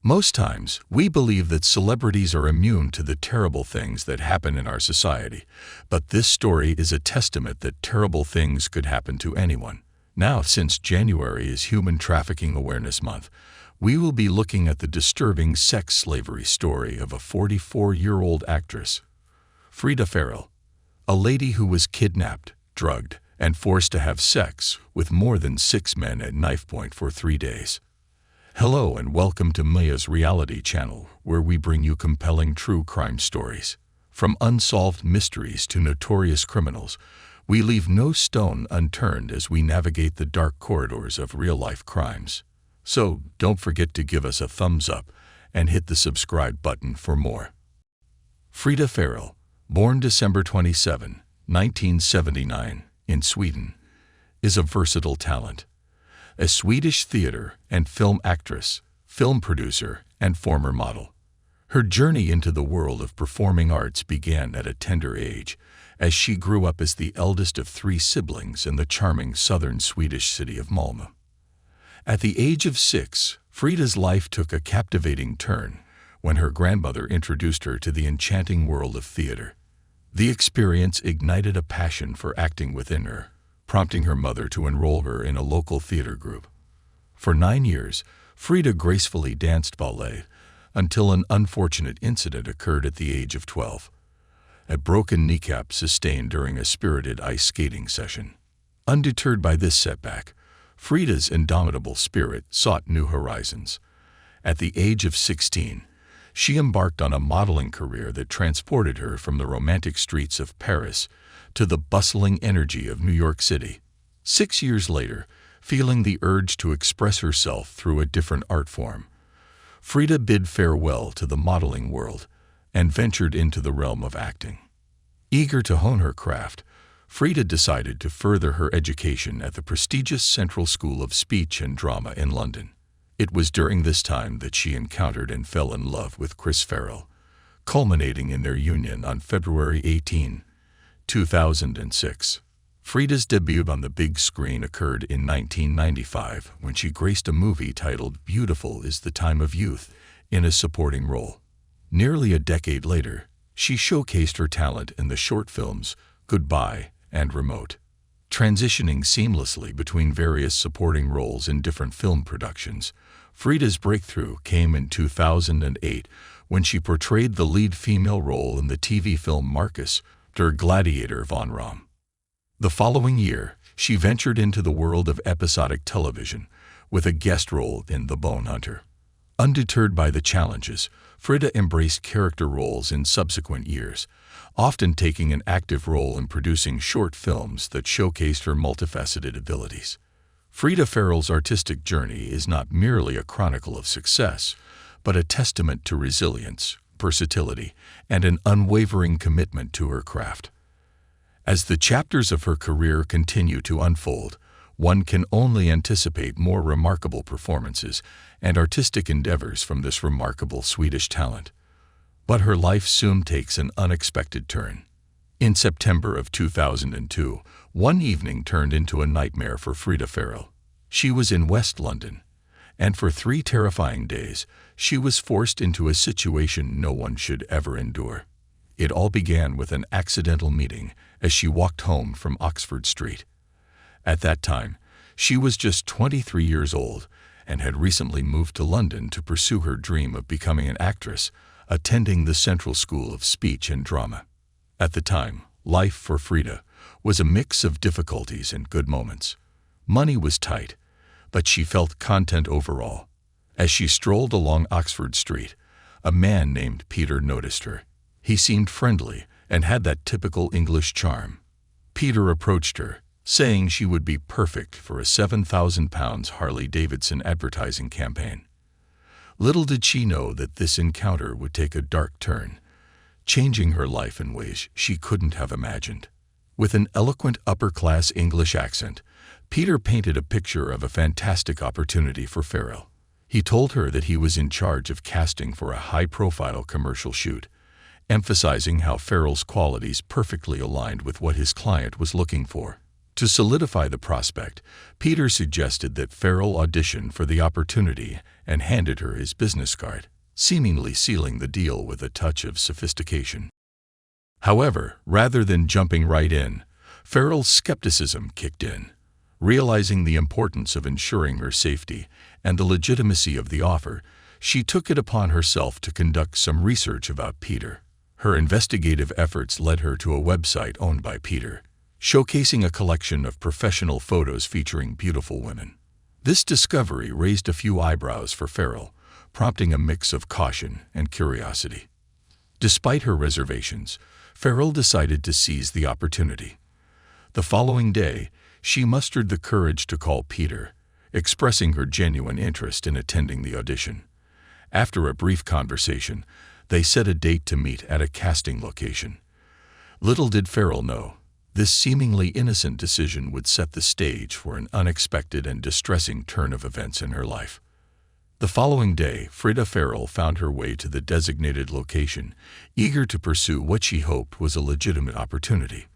Most times, we believe that celebrities are immune to the terrible things that happen in our society, but this story is a testament that terrible things could happen to anyone. Now, since January is Human Trafficking Awareness Month, we will be looking at the disturbing sex slavery story of a 44-year-old actress, Frida Farrell, a lady who was kidnapped, drugged, and forced to have sex with more than 6 men at knife point for 3 days. Hello and welcome to Maya's reality channel, where we bring you compelling true crime stories. From unsolved mysteries to notorious criminals, we leave no stone unturned as we navigate the dark corridors of real-life crimes. So, don't forget to give us a thumbs up and hit the subscribe button for more. Frida Farrell, born December 27, 1979, in Sweden, is a versatile talent. A Swedish theater and film actress, film producer, and former model. Her journey into the world of performing arts began at a tender age, as she grew up as the eldest of 3 siblings in the charming southern Swedish city of Malmö. At the age of 6, Frida's life took a captivating turn when her grandmother introduced her to the enchanting world of theater. The experience ignited a passion for acting within her, prompting her mother to enroll her in a local theater group. For 9 years, Frida gracefully danced ballet until an unfortunate incident occurred at the age of 12. A broken kneecap sustained during a spirited ice skating session. Undeterred by this setback, Frida's indomitable spirit sought new horizons. At the age of 16, she embarked on a modeling career that transported her from the romantic streets of Paris to the bustling energy of New York City. 6 years later, feeling the urge to express herself through a different art form, Frida bid farewell to the modeling world and ventured into the realm of acting. Eager to hone her craft, Frida decided to further her education at the prestigious Central School of Speech and Drama in London. It was during this time that she encountered and fell in love with Chris Farrell, culminating in their union on February 18, 2006. Frida's debut on the big screen occurred in 1995 when she graced a movie titled Beautiful is the Time of Youth in a supporting role. Nearly a decade later, she showcased her talent in the short films Goodbye and Remote, transitioning seamlessly between various supporting roles in different film productions. Frida's breakthrough came in 2008 when she portrayed the lead female role in the TV film Marcus, der Gladiator von Rom. The following year, she ventured into the world of episodic television with a guest role in The Bone Hunter. Undeterred by the challenges, Frida embraced character roles in subsequent years, often taking an active role in producing short films that showcased her multifaceted abilities. Frida Farrell's artistic journey is not merely a chronicle of success, but a testament to resilience, versatility, and an unwavering commitment to her craft. As the chapters of her career continue to unfold, one can only anticipate more remarkable performances and artistic endeavors from this remarkable Swedish talent. But her life soon takes an unexpected turn. In September of 2002, one evening turned into a nightmare for Frida Farrell. She was in West London, and for 3 terrifying days, she was forced into a situation no one should ever endure. It all began with an accidental meeting as she walked home from Oxford Street. At that time, she was just 23 years old and had recently moved to London to pursue her dream of becoming an actress, attending the Central School of Speech and Drama. At the time, life for Frida was a mix of difficulties and good moments. Money was tight, but she felt content overall. As she strolled along Oxford Street, a man named Peter noticed her. He seemed friendly and had that typical English charm. Peter approached her, saying she would be perfect for a £7,000 Harley-Davidson advertising campaign. Little did she know that this encounter would take a dark turn, changing her life in ways she couldn't have imagined. With an eloquent upper-class English accent, Peter painted a picture of a fantastic opportunity for Farrell. He told her that he was in charge of casting for a high-profile commercial shoot, emphasizing how Farrell's qualities perfectly aligned with what his client was looking for. To solidify the prospect, Peter suggested that Farrell audition for the opportunity and handed her his business card, seemingly sealing the deal with a touch of sophistication. However, rather than jumping right in, Farrell's skepticism kicked in. Realizing the importance of ensuring her safety and the legitimacy of the offer, she took it upon herself to conduct some research about Peter. Her investigative efforts led her to a website owned by Peter, showcasing a collection of professional photos featuring beautiful women. This discovery raised a few eyebrows for Farrell, prompting a mix of caution and curiosity. Despite her reservations, Farrell decided to seize the opportunity. The following day, she mustered the courage to call Peter, expressing her genuine interest in attending the audition. After a brief conversation, they set a date to meet at a casting location. Little did Farrell know, this seemingly innocent decision would set the stage for an unexpected and distressing turn of events in her life. The following day, Frida Farrell found her way to the designated location, eager to pursue what she hoped was a legitimate opportunity.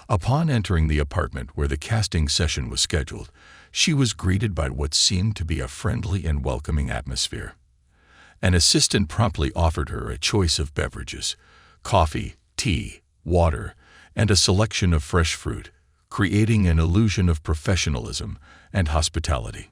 Upon entering the apartment where the casting session was scheduled, she was greeted by what seemed to be a friendly and welcoming atmosphere. An assistant promptly offered her a choice of beverages: coffee, tea, water, and a selection of fresh fruit, creating an illusion of professionalism and hospitality.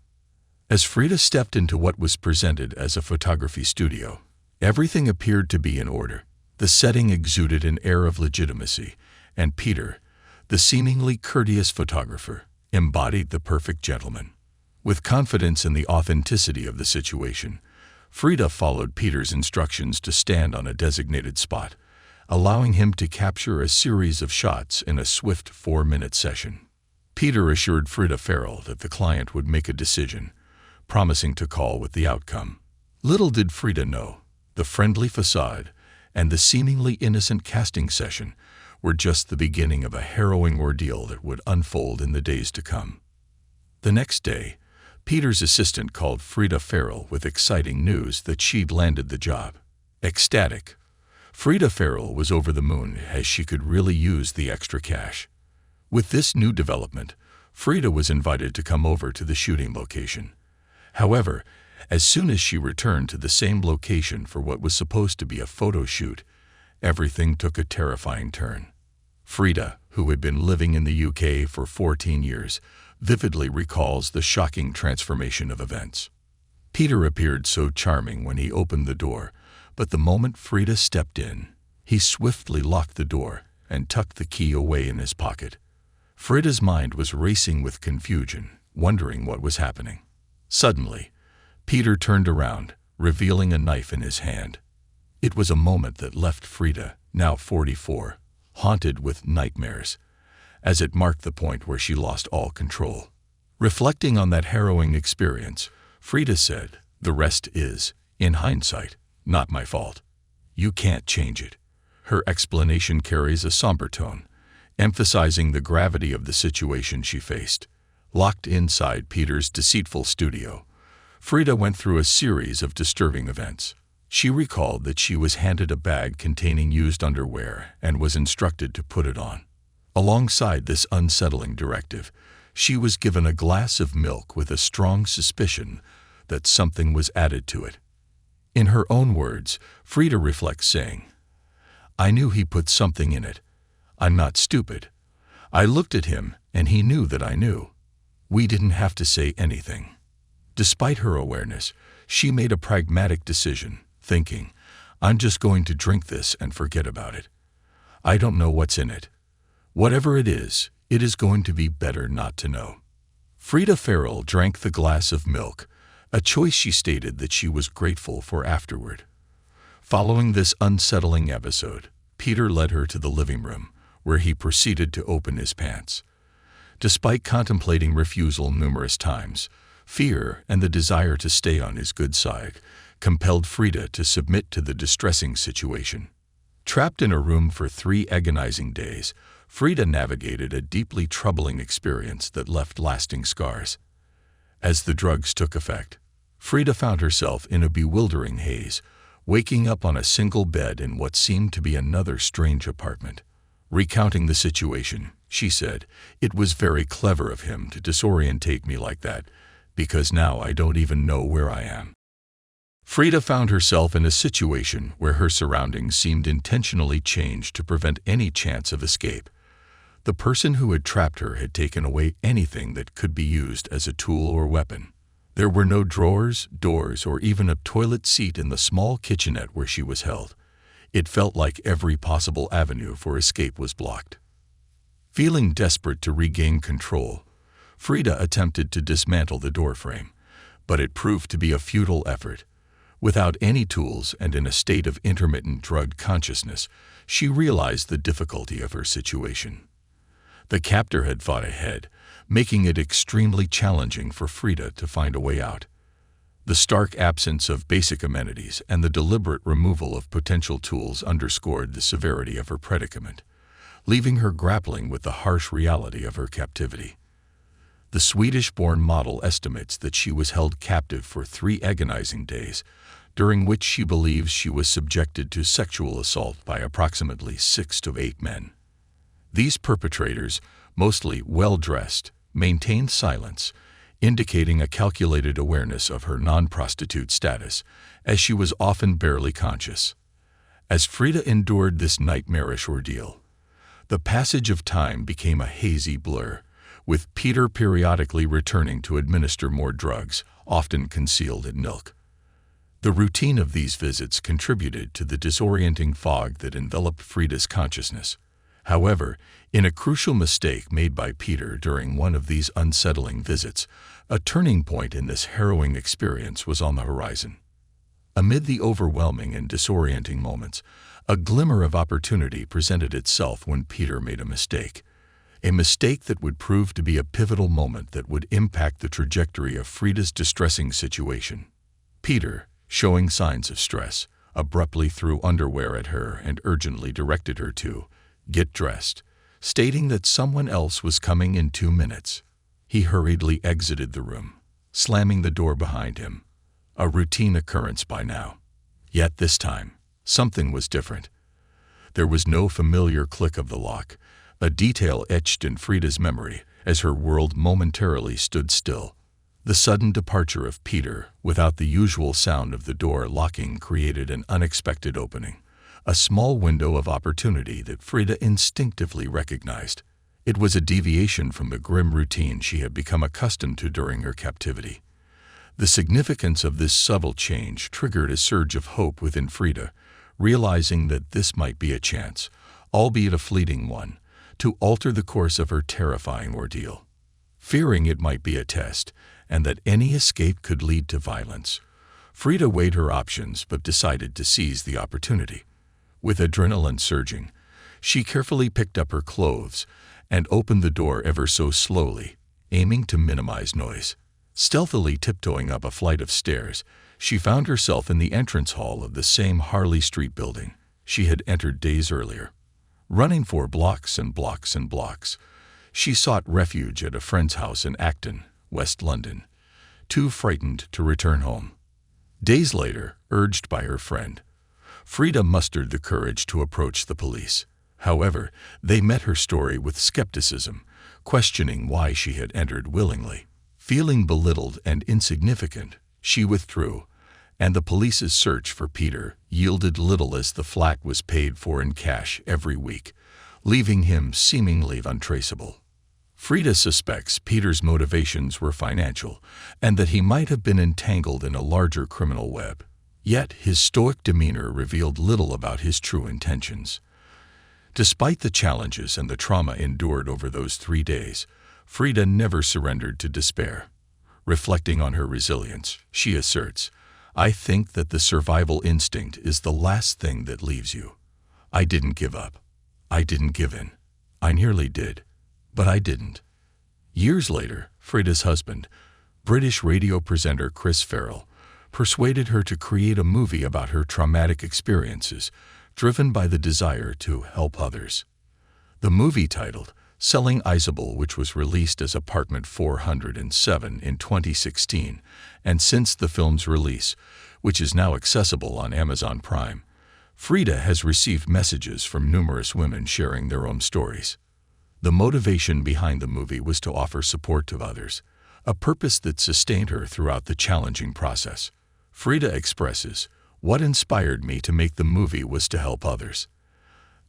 As Frida stepped into what was presented as a photography studio, everything appeared to be in order. The setting exuded an air of legitimacy, and Peter, the seemingly courteous photographer, embodied the perfect gentleman. With confidence in the authenticity of the situation, Frida followed Peter's instructions to stand on a designated spot, allowing him to capture a series of shots in a swift 4-minute session. Peter assured Frida Farrell that the client would make a decision, promising to call with the outcome. Little did Frida know, the friendly facade and the seemingly innocent casting session were just the beginning of a harrowing ordeal that would unfold in the days to come. The next day, Peter's assistant called Frida Farrell with exciting news that she'd landed the job. Ecstatic, Frida Farrell was over the moon as she could really use the extra cash. With this new development, Frida was invited to come over to the shooting location. However, as soon as she returned to the same location for what was supposed to be a photo shoot, everything took a terrifying turn. Frida, who had been living in the UK for 14 years, vividly recalls the shocking transformation of events. Peter appeared so charming when he opened the door, but the moment Frida stepped in, he swiftly locked the door and tucked the key away in his pocket. Frida's mind was racing with confusion, wondering what was happening. Suddenly, Peter turned around, revealing a knife in his hand. It was a moment that left Frida, now 44, haunted with nightmares, as it marked the point where she lost all control. Reflecting on that harrowing experience, Frida said, "The rest is, in hindsight, not my fault. You can't change it." Her explanation carries a somber tone, emphasizing the gravity of the situation she faced. Locked inside Peter's deceitful studio, Frida went through a series of disturbing events. She recalled that she was handed a bag containing used underwear and was instructed to put it on. Alongside this unsettling directive, she was given a glass of milk with a strong suspicion that something was added to it. In her own words, Frida reflects saying, "I knew he put something in it. I'm not stupid. I looked at him and he knew that I knew. We didn't have to say anything." Despite her awareness, she made a pragmatic decision, thinking, "I'm just going to drink this and forget about it. I don't know what's in it. Whatever it is going to be better not to know." Frida Farrell drank the glass of milk, a choice she stated that she was grateful for afterward. Following this unsettling episode, Peter led her to the living room, where he proceeded to open his pants. Despite contemplating refusal numerous times, fear and the desire to stay on his good side compelled Frida to submit to the distressing situation. Trapped in a room for 3 agonizing days, Frida navigated a deeply troubling experience that left lasting scars. As the drugs took effect, Frida found herself in a bewildering haze, waking up on a single bed in what seemed to be another strange apartment. Recounting the situation, she said. "It was very clever of him to disorientate me like that, because now I don't even know where I am." Frida found herself in a situation where her surroundings seemed intentionally changed to prevent any chance of escape. The person who had trapped her had taken away anything that could be used as a tool or weapon. There were no drawers, doors, or even a toilet seat in the small kitchenette where she was held. It felt like every possible avenue for escape was blocked. Feeling desperate to regain control, Frida attempted to dismantle the doorframe, but it proved to be a futile effort. Without any tools and in a state of intermittent drugged consciousness, she realized the difficulty of her situation. The captor had fought ahead, making it extremely challenging for Frida to find a way out. The stark absence of basic amenities and the deliberate removal of potential tools underscored the severity of her predicament, leaving her grappling with the harsh reality of her captivity. The Swedish-born model estimates that she was held captive for 3 agonizing days, during which she believes she was subjected to sexual assault by approximately 6 to 8 men. These perpetrators, mostly well-dressed, maintained silence, indicating a calculated awareness of her non-prostitute status, as she was often barely conscious. As Frida endured this nightmarish ordeal, the passage of time became a hazy blur, with Peter periodically returning to administer more drugs, often concealed in milk. The routine of these visits contributed to the disorienting fog that enveloped Frida's consciousness. However, in a crucial mistake made by Peter during one of these unsettling visits, a turning point in this harrowing experience was on the horizon. Amid the overwhelming and disorienting moments, a glimmer of opportunity presented itself when Peter made a mistake that would prove to be a pivotal moment that would impact the trajectory of Frida's distressing situation. Peter, showing signs of stress, abruptly threw underwear at her and urgently directed her to get dressed, stating that someone else was coming in 2 minutes. He hurriedly exited the room, slamming the door behind him, a routine occurrence by now. Yet this time, something was different. There was no familiar click of the lock, a detail etched in Frida's memory as her world momentarily stood still. The sudden departure of Peter, without the usual sound of the door locking, created an unexpected opening, a small window of opportunity that Frida instinctively recognized. It was a deviation from the grim routine she had become accustomed to during her captivity. The significance of this subtle change triggered a surge of hope within Frida, realizing that this might be a chance, albeit a fleeting one, to alter the course of her terrifying ordeal. Fearing it might be a test, and that any escape could lead to violence, Frida weighed her options but decided to seize the opportunity. With adrenaline surging, she carefully picked up her clothes and opened the door ever so slowly, aiming to minimize noise. Stealthily tiptoeing up a flight of stairs, she found herself in the entrance hall of the same Harley Street building she had entered days earlier. Running for blocks and blocks and blocks, she sought refuge at a friend's house in Acton, West London, too frightened to return home. Days later, urged by her friend, Frida mustered the courage to approach the police. However, they met her story with skepticism, questioning why she had entered willingly. Feeling belittled and insignificant, she withdrew, and the police's search for Peter yielded little as the flat was paid for in cash every week, leaving him seemingly untraceable. Frida suspects Peter's motivations were financial and that he might have been entangled in a larger criminal web. Yet his stoic demeanor revealed little about his true intentions. Despite the challenges and the trauma endured over those 3 days, Frida never surrendered to despair. Reflecting on her resilience, she asserts, "I think that the survival instinct is the last thing that leaves you. I didn't give up. I didn't give in. I nearly did, but I didn't." Years later, Frida's husband, British radio presenter Chris Farrell, persuaded her to create a movie about her traumatic experiences, driven by the desire to help others. The movie, titled Selling Isabel, which was released as Apartment 407 in 2016, and since the film's release, which is now accessible on Amazon Prime, Frida has received messages from numerous women sharing their own stories. The motivation behind the movie was to offer support to others, a purpose that sustained her throughout the challenging process. Frida expresses, "What inspired me to make the movie was to help others.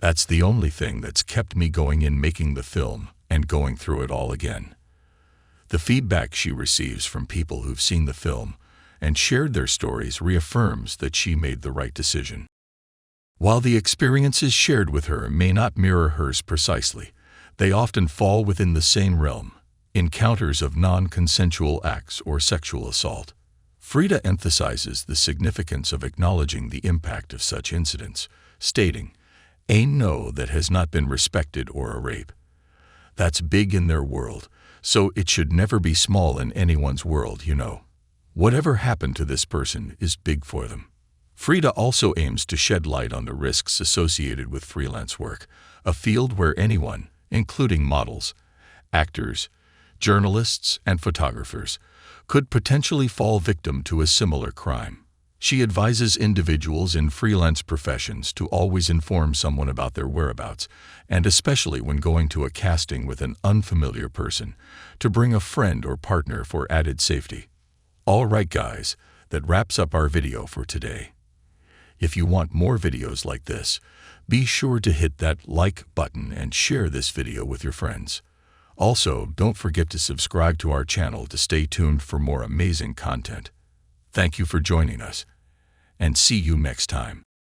That's the only thing that's kept me going in making the film and going through it all again." The feedback she receives from people who've seen the film and shared their stories reaffirms that she made the right decision. While the experiences shared with her may not mirror hers precisely, they often fall within the same realm: encounters of non-consensual acts or sexual assault. Frida emphasizes the significance of acknowledging the impact of such incidents, stating, "A no that has not been respected or a rape. That's big in their world, so it should never be small in anyone's world, you know. Whatever happened to this person is big for them." Frida also aims to shed light on the risks associated with freelance work, a field where anyone, including models, actors, journalists, and photographers, could potentially fall victim to a similar crime. She advises individuals in freelance professions to always inform someone about their whereabouts, and especially when going to a casting with an unfamiliar person, to bring a friend or partner for added safety. All right, guys, that wraps up our video for today. If you want more videos like this, be sure to hit that like button and share this video with your friends. Also, don't forget to subscribe to our channel to stay tuned for more amazing content. Thank you for joining us, and see you next time.